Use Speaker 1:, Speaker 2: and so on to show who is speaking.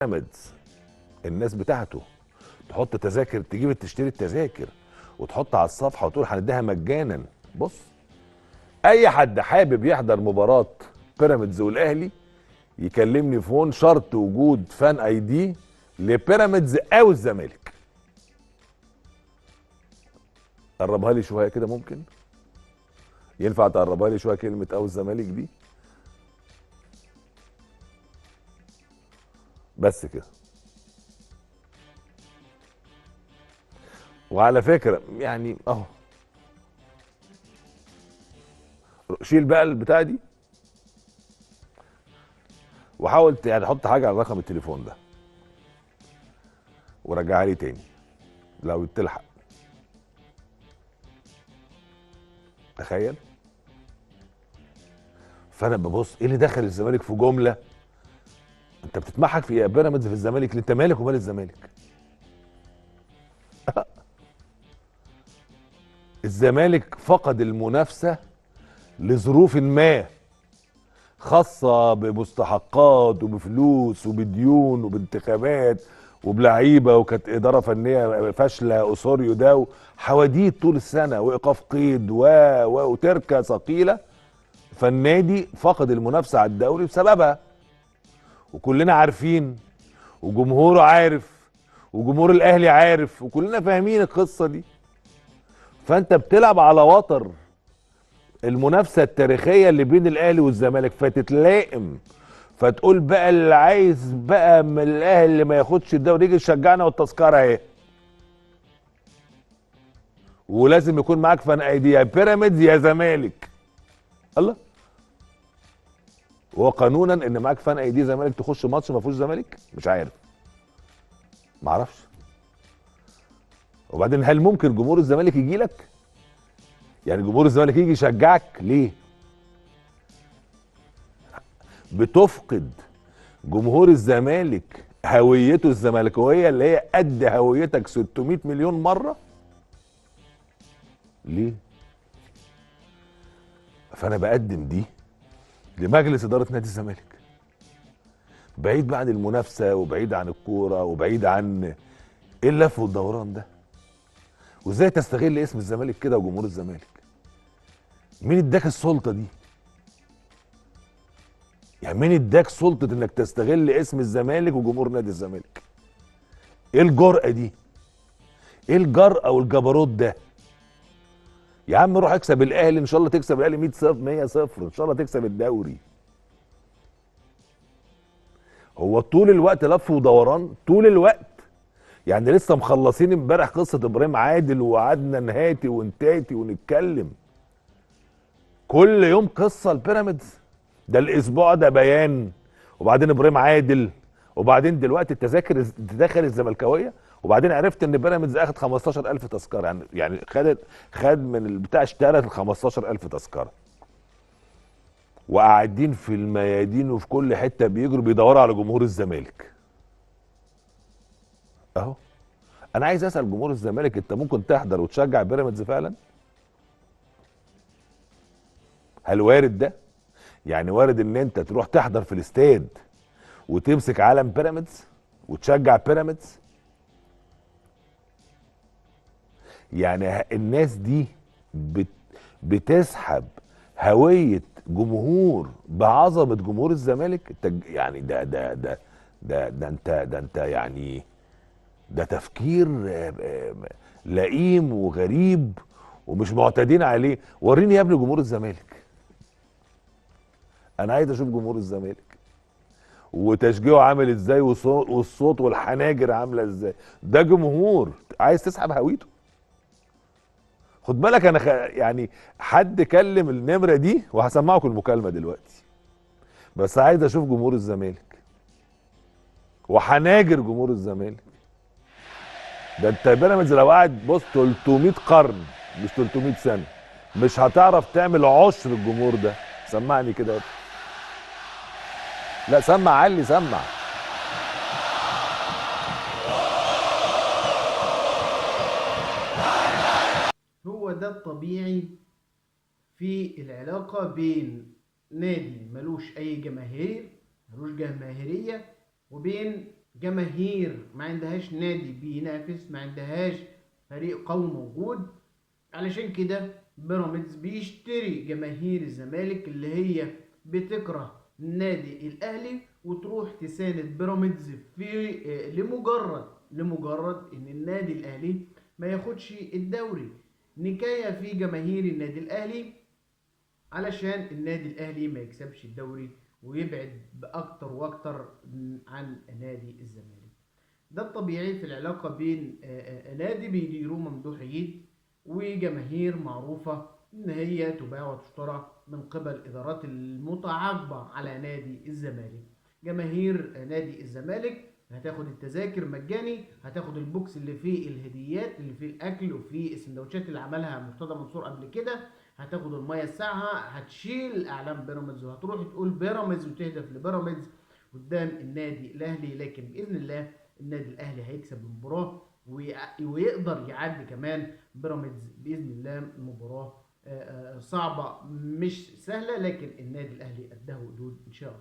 Speaker 1: بيراميدز الناس بتاعته تحط تذاكر، تجيب تشتري التذاكر وتحط على الصفحه وتقول هنديها مجانا. بص، اي حد حابب يحضر مباراه بيراميدز والاهلي يكلمني فون، شرط وجود فان اي دي لبيراميدز او الزمالك. قربها لي شويه كده، ممكن ينفع تقربها لي شويه كلمه او الزمالك دي؟ بس كده. وعلى فكره يعني اهو، شيل بقى البتاع دي وحاول يعني حط حاجه على رقم التليفون ده ورجعها لي تاني لو تلحق. تخيل. فانا ببص ايه اللي دخل الزمالك في جمله؟ انت بتتمحك في بيراميدز في الزمالك، انت مالك ومال الزمالك؟ الزمالك فقد المنافسه لظروف ما خاصه بمستحقات وبفلوس وبديون وبانتخابات وبلعيبه، وكانت اداره فنيه فاشله اوسوريو ده، وحواديت طول السنه وايقاف قيد وتركه ثقيله. فالنادي فقد المنافسه على الدوري بسببها، وكلنا عارفين، وجمهوره عارف، وجمهور الاهلي عارف، وكلنا فاهمين القصه دي. فانت بتلعب على وتر المنافسه التاريخيه اللي بين الاهلي والزمالك، فتتلائم، فتقول بقى اللي عايز بقى من الاهلي اللي ما ياخدش الدوري يجي يشجعنا والتذكره اهي، ولازم يكون معاك فان ايدي يا بيراميدز يا زمالك. الله، هو قانونا ان معاك فان ايدي زمالك تخش ماتش ما فيهوش زمالك؟ مش عارف، ما اعرفش. وبعدين هل ممكن جمهور الزمالك يجي لك؟ يعني جمهور الزمالك يجي يشجعك ليه؟ بتفقد جمهور الزمالك هويته الزملكاويه اللي هي قد هويتك 600 مليون مره. ليه؟ فانا بقدم دي لمجلس اداره نادي الزمالك، بعيد بقى عن المنافسه وبعيد عن الكوره وبعيد عن ايه اللف والدوران ده، وازاي تستغل اسم الزمالك كده وجمهور الزمالك. مين اداك السلطه دي؟ يعني مين اداك سلطه انك تستغل اسم الزمالك وجمهور نادي الزمالك؟ ايه الجرأه دي؟ ايه الجرأه والجبروت ده؟ يا عم روح اكسب الاهلي، ان شاء الله تكسب الاهلي 100 0 100 0، ان شاء الله تكسب الدوري. هو طول الوقت لف ودوران طول الوقت. يعني لسه مخلصين امبارح قصه ابراهيم عادل، وقعدنا نهاتي ونتاتي ونتكلم كل يوم قصه البيراميدز. ده الاسبوع ده بيان، وبعدين ابراهيم عادل، وبعدين دلوقتي التذاكر دخل الزملكاويه، وبعدين عرفت ان بيراميدز اخد 15000 تذكره، يعني خد من البتاع، اشترى ال 15000 تذكره، وقاعدين في الميادين وفي كل حته بيجروا بيدوروا على جمهور الزمالك اهو. انا عايز اسال جمهور الزمالك، انت ممكن تحضر وتشجع بيراميدز فعلا؟ هل وارد ده؟ يعني وارد ان انت تروح تحضر في الاستاد وتمسك علم بيراميدز وتشجع بيراميدز؟ يعني الناس دي بت بتسحب هوية جمهور بعظمة جمهور الزمالك. يعني ده انت يعني ده تفكير لئيم وغريب ومش معتادين عليه. وريني يا ابني جمهور الزمالك، انا عايز اشوف جمهور الزمالك وتشجيعه عامل ازاي، والصوت والحناجر عامله ازاي. ده جمهور عايز تسحب هويته. خد بالك انا يعني حد كلم النمره دي وهسمعكم المكالمه دلوقتي، بس عايز اشوف جمهور الزمالك وحناجر جمهور الزمالك. ده انت بيراميدز لو قاعد بص 300 قرن مش 300 سنه مش هتعرف تعمل عشر الجمهور ده. سمعني كده يا ابني. لا سمع، علي سمع.
Speaker 2: هو ده الطبيعي في العلاقة بين نادي ملوش أي جماهير، ملوش جماهيرية، وبين جماهير، ما عندهاش نادي بينافس، ما عندهاش فريق قوي موجود. علشان كده بيراميدز بيشتري جماهير الزمالك اللي هي بتكره النادي الاهلي وتروح تساند بيراميدز في لمجرد ان النادي الاهلي ما ياخدش الدوري. نكاية في جماهير النادي الاهلي علشان النادي الاهلي ما يكسبش الدوري ويبعد باكتر واكتر عن نادي الزمالك. ده الطبيعي في العلاقة بين نادي بيديروه ممدوح عيد وجماهير معروفة إن هي تباع وتشترى من قبل إدارات المتعاقبة على نادي الزمالك. جماهير نادي الزمالك هتاخد التذاكر مجاني، هتاخد البوكس اللي فيه الهديات اللي فيه الأكل وفيه السندوتشات اللي عملها مرتضى منصور قبل كده، هتاخد المية الساقعة، هتشيل أعلام بيراميدز وهتروح تقول بيراميدز وتهدف لبيراميدز قدام النادي الأهلي. لكن بإذن الله النادي الاهلي هيكسب المباراه ويقدر يعدي كمان بيراميدز باذن الله. مباراه صعبه مش سهله، لكن النادي الاهلي قدها وقدود ان شاء الله.